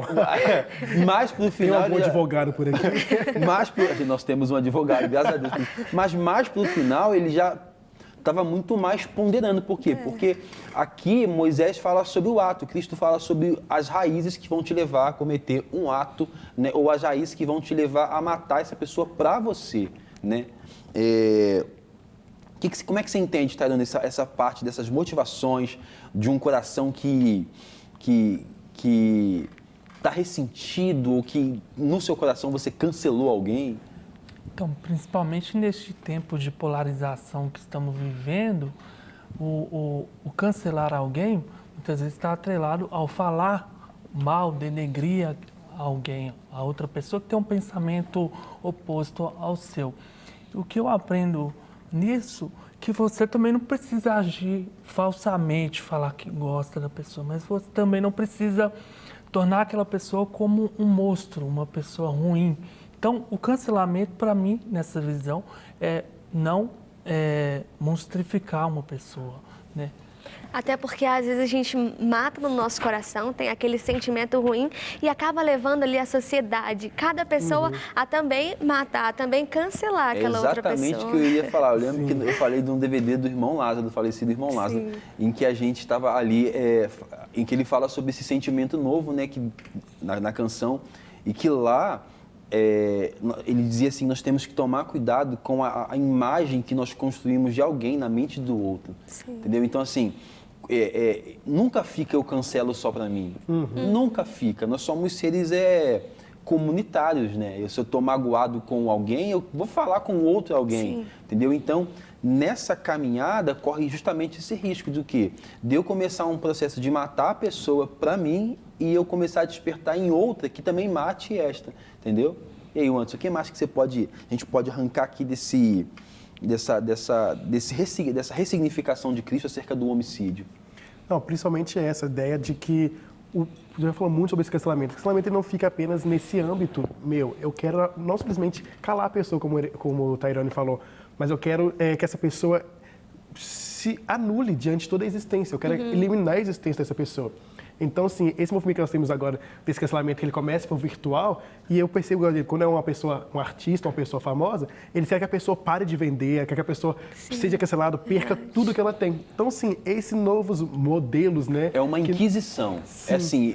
Mas pro final... tem algum advogado por aqui? Nós temos um advogado, graças a Deus. Mas mais pro final, ele já estava muito mais ponderando. Por quê? Porque aqui Moisés fala sobre o ato, Cristo fala sobre as raízes que vão te levar a cometer um ato, né? Ou as raízes que vão te levar a matar essa pessoa para você. Né? Como é que você entende, Tairana, essa parte dessas motivações de um coração que está ressentido ou que no seu coração você cancelou alguém? Então, principalmente neste tempo de polarização que estamos vivendo, o cancelar alguém muitas vezes está atrelado ao falar mal, denegrir alguém, a outra pessoa que tem um pensamento oposto ao seu. O que eu aprendo nisso, que você também não precisa agir falsamente, falar que gosta da pessoa, mas você também não precisa tornar aquela pessoa como um monstro, uma pessoa ruim. Então, o cancelamento, para mim, nessa visão, é não monstrificar uma pessoa, né? Até porque às vezes a gente mata no nosso coração, tem aquele sentimento ruim e acaba levando ali a sociedade, cada pessoa a também matar, a também cancelar aquela outra pessoa. Exatamente o que eu ia falar. Eu lembro que eu falei de um DVD do irmão Lázaro, do falecido irmão Lázaro, em que a gente estava ali, em que ele fala sobre esse sentimento novo, né, que, na canção, e que lá ele dizia assim: nós temos que tomar cuidado com a imagem que nós construímos de alguém na mente do outro. Entendeu? Então, assim, nunca fica eu cancelo só para mim. Nunca fica. Nós somos seres comunitários, né? Se eu estou magoado com alguém, eu vou falar com outro alguém. Entendeu? Então, nessa caminhada, corre justamente esse risco de o quê? De eu começar um processo de matar a pessoa para mim e eu começar a despertar em outra que também mate esta, entendeu? E aí, Anderson, o que mais que a gente pode arrancar aqui dessa ressignificação de Cristo acerca do homicídio? Não, principalmente essa ideia de que já falou muito sobre esse cancelamento. O cancelamento ele não fica apenas nesse âmbito meu. Eu quero não simplesmente calar a pessoa, como o Tairone falou, mas eu quero que essa pessoa se anule diante de toda a existência. Eu quero eliminar a existência dessa pessoa. Então, assim, esse movimento que nós temos agora, desse cancelamento, que ele começa por virtual, e eu percebo que quando é uma pessoa, um artista, uma pessoa famosa, ele quer que a pessoa pare de vender, quer que a pessoa seja cancelada, perca tudo que ela tem. Então, assim, esses novos modelos, né? É uma inquisição. Sim. É assim,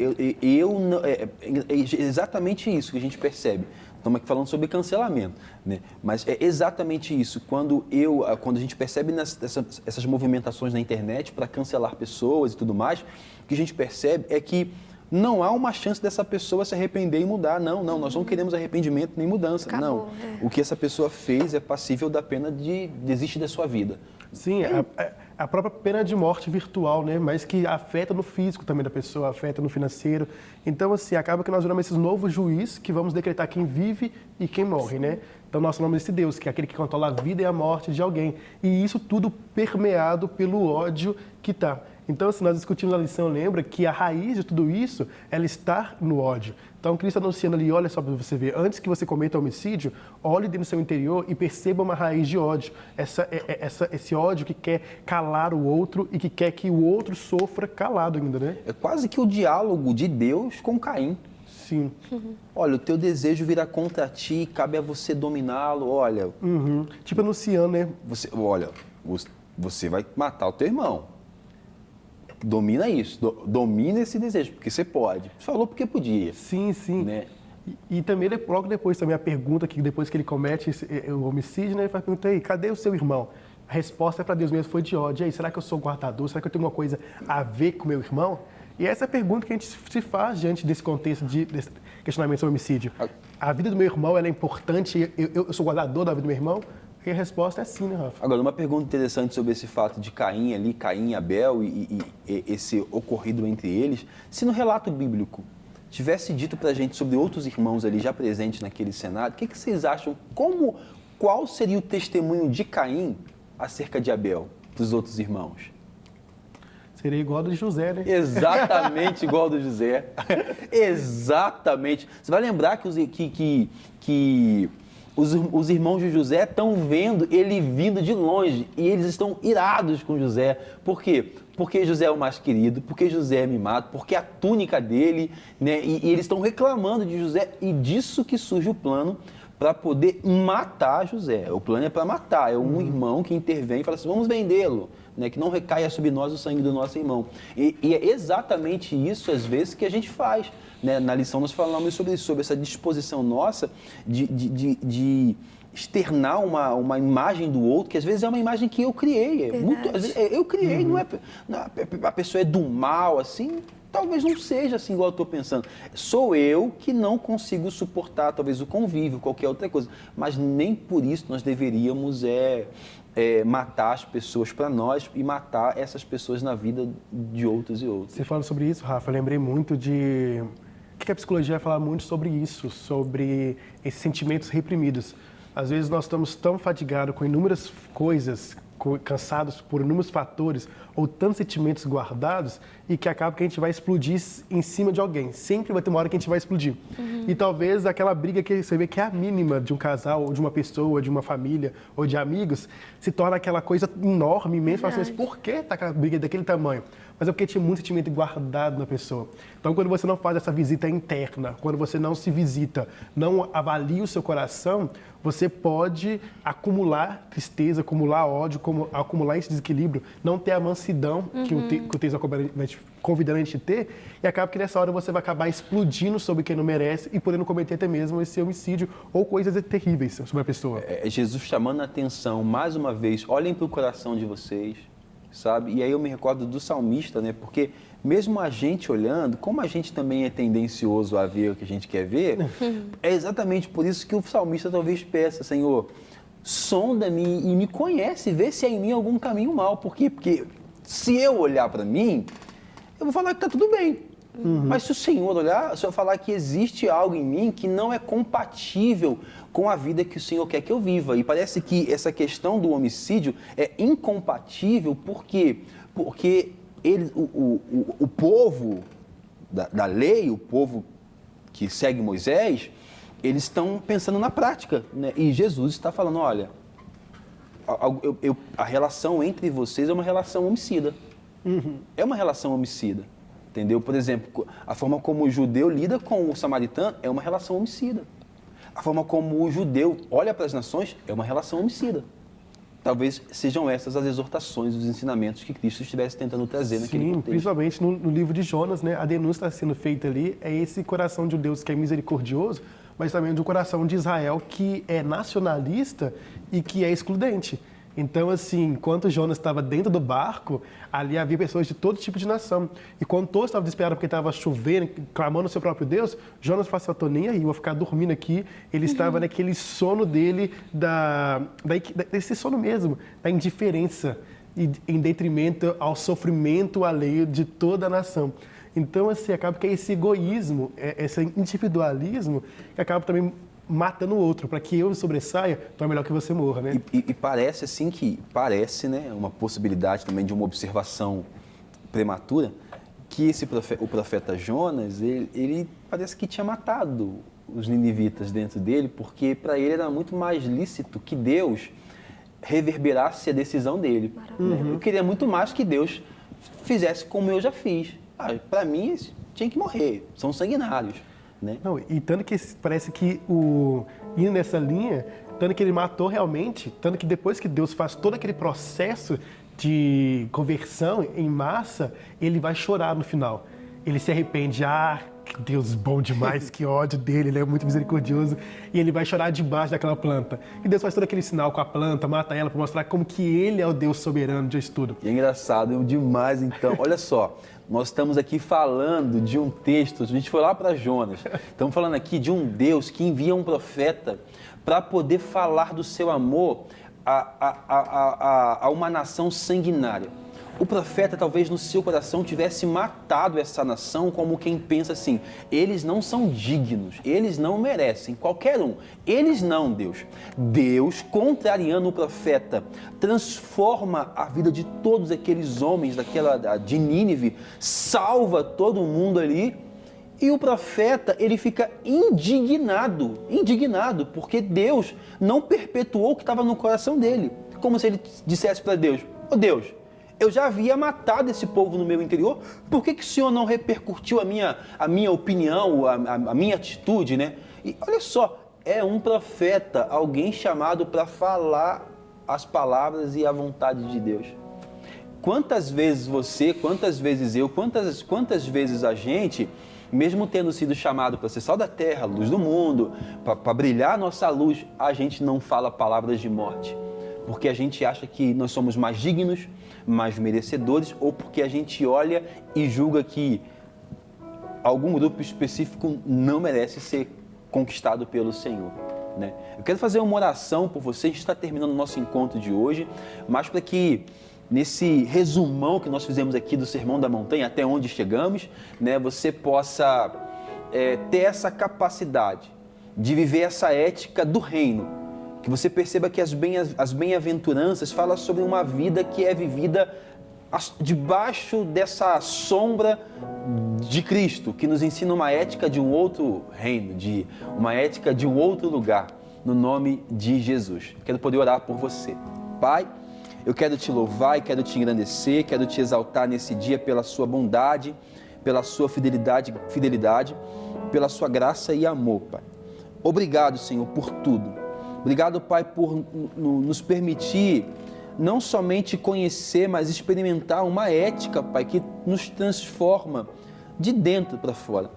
é exatamente isso que a gente percebe. Estamos aqui falando sobre cancelamento, né? Mas é exatamente isso. Quando a gente percebe essas movimentações na internet para cancelar pessoas e tudo mais, o que a gente percebe é que não há uma chance dessa pessoa se arrepender e mudar. Não, nós não queremos arrependimento nem mudança. Acabou, não. O que essa pessoa fez é passível da pena de desistir da sua vida. Sim, a própria pena de morte virtual, né? Mas que afeta no físico também da pessoa, afeta no financeiro. Então, assim, acaba que nós viramos esses novos juízes que vamos decretar quem vive e quem morre, né? Então, nós falamos desse Deus, que é aquele que controla a vida e a morte de alguém. E isso tudo permeado pelo ódio que está. Então, assim, nós discutimos na lição, lembra que a raiz de tudo isso, ela está no ódio. Então, Cristo anunciando ali, olha só para você ver, antes que você cometa homicídio, olhe dentro do seu interior e perceba uma raiz de ódio. Esse ódio que quer calar o outro e que quer que o outro sofra calado ainda, né? É quase que o diálogo de Deus com Caim. Sim. Olha, o teu desejo virá contra ti, cabe a você dominá-lo. Olha, Tipo anunciando, né? você vai matar o teu irmão. Domina isso, domina esse desejo, porque você pode. Você falou porque podia. Sim, sim. Né? E também, logo depois, também a pergunta que depois que ele comete o homicídio, né, ele faz a pergunta, aí, cadê o seu irmão? A resposta para Deus mesmo foi de ódio. E aí, será que eu sou guardador? Será que eu tenho alguma coisa a ver com meu irmão? E essa é a pergunta que a gente se faz diante desse contexto desse questionamento sobre homicídio. A vida do meu irmão, ela é importante? Eu sou guardador da vida do meu irmão? E a resposta é sim, né, Rafa? Agora, uma pergunta interessante sobre esse fato de Caim ali, Caim e Abel e esse ocorrido entre eles. Se no relato bíblico tivesse dito pra gente sobre outros irmãos ali já presentes naquele cenário, o que vocês acham? Qual seria o testemunho de Caim acerca de Abel para os outros irmãos? Seria igual ao de José, né? Exatamente igual ao do José. Exatamente. Você vai lembrar que os irmãos de José estão vendo ele vindo de longe e eles estão irados com José. Por quê? Porque José é o mais querido, porque José é mimado, porque a túnica dele, né? E eles estão reclamando de José e disso que surge o plano para poder matar José. O plano é para matar, é um irmão que intervém e fala assim, vamos vendê-lo, né? Que não recaia sobre nós o sangue do nosso irmão. E é exatamente isso, às vezes, que a gente faz. Né? Na lição nós falamos sobre isso, sobre essa disposição nossa de externar uma imagem do outro, que às vezes é uma imagem que eu criei. Às vezes, eu criei, não é, a pessoa é do mal, assim, talvez não seja assim igual eu estou pensando. Sou eu que não consigo suportar talvez o convívio, qualquer outra coisa. Mas nem por isso nós deveríamos matar as pessoas para nós e matar essas pessoas na vida de outros e outros. Você falando sobre isso, Rafa, eu lembrei muito de... O que a psicologia vai falar muito sobre isso, sobre esses sentimentos reprimidos. Às vezes nós estamos tão fatigados com inúmeras coisas, cansados por inúmeros fatores ou tantos sentimentos guardados e que acaba que a gente vai explodir em cima de alguém. Sempre vai ter uma hora que a gente vai explodir. E talvez aquela briga que você vê que é a mínima de um casal, ou de uma pessoa, de uma família, ou de amigos, se torna aquela coisa enorme, imensa. Fala assim, mas por que tá aquela briga daquele tamanho? Mas é porque tinha muito sentimento guardado na pessoa. Então, quando você não faz essa visita interna, quando você não se visita, não avalia o seu coração, você pode acumular tristeza, acumular ódio, acumular esse desequilíbrio, não ter a mansidão que o texto vai te convidando a gente a ter, e acaba que nessa hora você vai acabar explodindo sobre quem não merece e podendo cometer até mesmo esse homicídio ou coisas terríveis sobre a pessoa. É Jesus chamando a atenção, mais uma vez, olhem para o coração de vocês, sabe? E aí eu me recordo do salmista, né? Porque mesmo a gente olhando, como a gente também é tendencioso a ver o que a gente quer ver, é exatamente por isso que o salmista talvez peça, Senhor, sonda-me e me conhece, vê se há em mim algum caminho mau. Por quê? Porque se eu olhar para mim, eu vou falar que está tudo bem. Mas se o Senhor olhar, se eu falar que existe algo em mim que não é compatível com a vida que o Senhor quer que eu viva. E parece que essa questão do homicídio é incompatível, por quê? Porque o povo da lei, o povo que segue Moisés, eles estão pensando na prática, né? E Jesus está falando, olha, a relação entre vocês é uma relação homicida. É uma relação homicida, entendeu? Por exemplo, a forma como o judeu lida com o samaritano é uma relação homicida. A forma como o judeu olha para as nações é uma relação homicida. Talvez sejam essas as exortações, os ensinamentos que Cristo estivesse tentando trazer naquele contexto. Principalmente no livro de Jonas, né? A denúncia está sendo feita ali, é esse coração de Deus que é misericordioso, mas também do coração de Israel que é nacionalista e que é excludente. Então, assim, enquanto Jonas estava dentro do barco, ali havia pessoas de todo tipo de nação. E quando todos estavam desesperados porque estava chovendo, clamando ao seu próprio Deus, Jonas falou assim, eu estou nem aí, eu vou ficar dormindo aqui. Ele estava naquele sono dele, desse sono mesmo, da indiferença, em detrimento ao sofrimento alheio de toda a nação. Então, assim, acaba que é esse egoísmo, esse individualismo, que acaba também matando o outro, para que eu sobressaia, então é melhor que você morra, né? E parece assim né, uma possibilidade também de uma observação prematura, que o profeta Jonas, ele parece que tinha matado os ninivitas dentro dele, porque para ele era muito mais lícito que Deus reverberasse a decisão dele. Né? Eu queria muito mais que Deus fizesse como eu já fiz. Para mim, eles tinham que morrer, são sanguinários. Né? Não, e tanto que parece que indo nessa linha, tanto que ele matou realmente, tanto que depois que Deus faz todo aquele processo de conversão em massa, ele vai chorar no final. Ele se arrepende, que Deus bom demais, que ódio dele, ele é muito misericordioso, e ele vai chorar debaixo daquela planta. E Deus faz todo aquele sinal com a planta, mata ela para mostrar como que ele é o Deus soberano de tudo. E é engraçado demais, então, olha só. Nós estamos aqui falando de um texto, a gente foi lá para Jonas, estamos falando aqui de um Deus que envia um profeta para poder falar do seu amor a uma nação sanguinária. O profeta talvez no seu coração tivesse matado essa nação como quem pensa assim, eles não são dignos, eles não merecem, qualquer um, eles não, Deus. Deus, contrariando o profeta, transforma a vida de todos aqueles homens de Nínive, salva todo mundo ali, e o profeta, ele fica indignado, porque Deus não perpetuou o que estava no coração dele. Como se ele dissesse para Deus, Deus, eu já havia matado esse povo no meu interior, por que o Senhor não repercutiu a minha opinião, a minha atitude, né? E olha só, é um profeta, alguém chamado para falar as palavras e a vontade de Deus. Quantas vezes você, quantas vezes eu, quantas vezes a gente, mesmo tendo sido chamado para ser sal da terra, luz do mundo, para brilhar a nossa luz, a gente não fala palavras de morte. Porque a gente acha que nós somos mais dignos, mais merecedores, ou porque a gente olha e julga que algum grupo específico não merece ser conquistado pelo Senhor. Né? Eu quero fazer uma oração por você, a gente está terminando o nosso encontro de hoje, mas para que nesse resumão que nós fizemos aqui do Sermão da Montanha, até onde chegamos, né, você possa ter essa capacidade de viver essa ética do reino, que você perceba que as bem-aventuranças falam sobre uma vida que é vivida debaixo dessa sombra de Cristo, que nos ensina uma ética de um outro reino, uma ética de um outro lugar, no nome de Jesus. Quero poder orar por você. Pai, eu quero te louvar e quero te engrandecer, quero te exaltar nesse dia pela sua bondade, pela sua fidelidade, pela sua graça e amor, Pai. Obrigado, Senhor, por tudo. Obrigado, Pai, por nos permitir não somente conhecer, mas experimentar uma ética, Pai, que nos transforma de dentro para fora.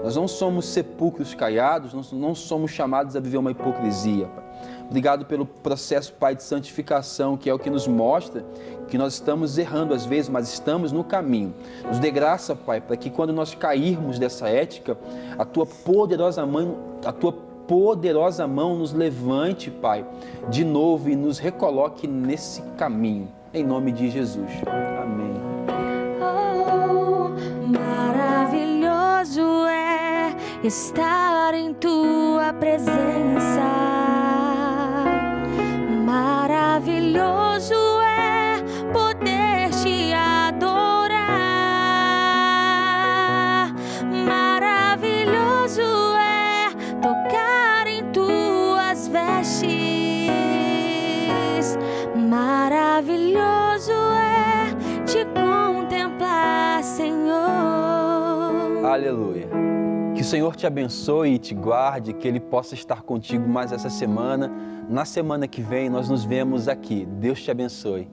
Nós não somos sepulcros caiados, nós não somos chamados a viver uma hipocrisia, Pai. Obrigado pelo processo, Pai, de santificação, que é o que nos mostra que nós estamos errando às vezes, mas estamos no caminho. Nos dê graça, Pai, para que quando nós cairmos dessa ética, a Tua poderosa mão nos levante, Pai, de novo e nos recoloque nesse caminho. Em nome de Jesus. Amém. Oh, maravilhoso é estar em Tua presença. Maravilhoso é poder te adorar. Maravilhoso é te contemplar, Senhor. Aleluia. Que o Senhor te abençoe e te guarde, que Ele possa estar contigo mais essa semana. Na semana que vem nós nos vemos aqui. Deus te abençoe.